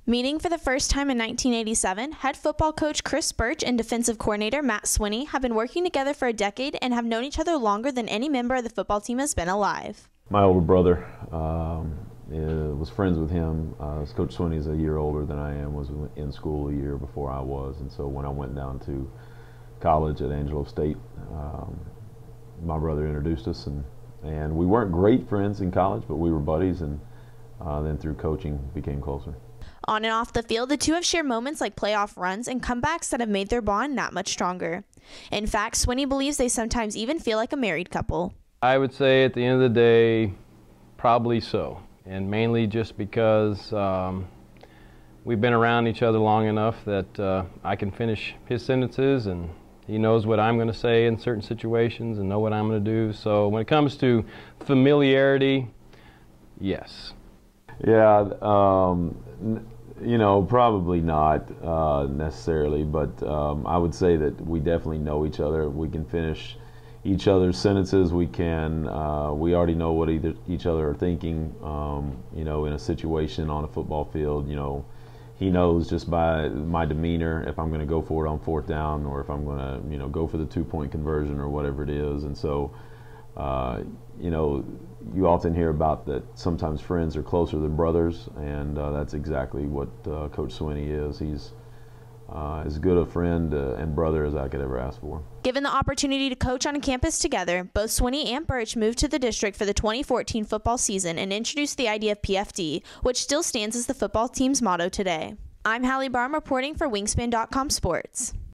Meeting for the first time in 1987, head football coach Chris Birch and defensive coordinator Matt Swinney have been working together for a decade and have known each other longer than any member of the football team has been alive. My older brother was friends with him. Coach Swinney is a year older than I am, was in school a year before I was, and so when I went down to college at Angelo State, my brother introduced us, and we weren't great friends in college, but we were buddies, and then through coaching became closer. On and off the field, the two have shared moments like playoff runs and comebacks that have made their bond that much stronger. In fact, Swinney believes they sometimes even feel like a married couple. I would say at the end of the day, probably so, and mainly just because we've been around each other long enough that I can finish his sentences, and he knows what I'm going to say in certain situations and know what I'm going to do. So when it comes to familiarity, yes. Yeah, you know, probably not necessarily, but I would say that we definitely know each other. We can finish each other's sentences. We already know what each other are thinking, you know, in a situation on a football field. You know, he knows just by my demeanor if I'm going to go for it on fourth down or if I'm going to, you know, go for the 2-point conversion or whatever it is. And so, you know, you often hear about that sometimes friends are closer than brothers, and that's exactly what Coach Swinney is. He's as good a friend and brother as I could ever ask for. Given the opportunity to coach on a campus together, both Swinney and Birch moved to the district for the 2014 football season and introduced the idea of PFD, which still stands as the football team's motto today. I'm Hallie Baum reporting for Wingspan.com Sports.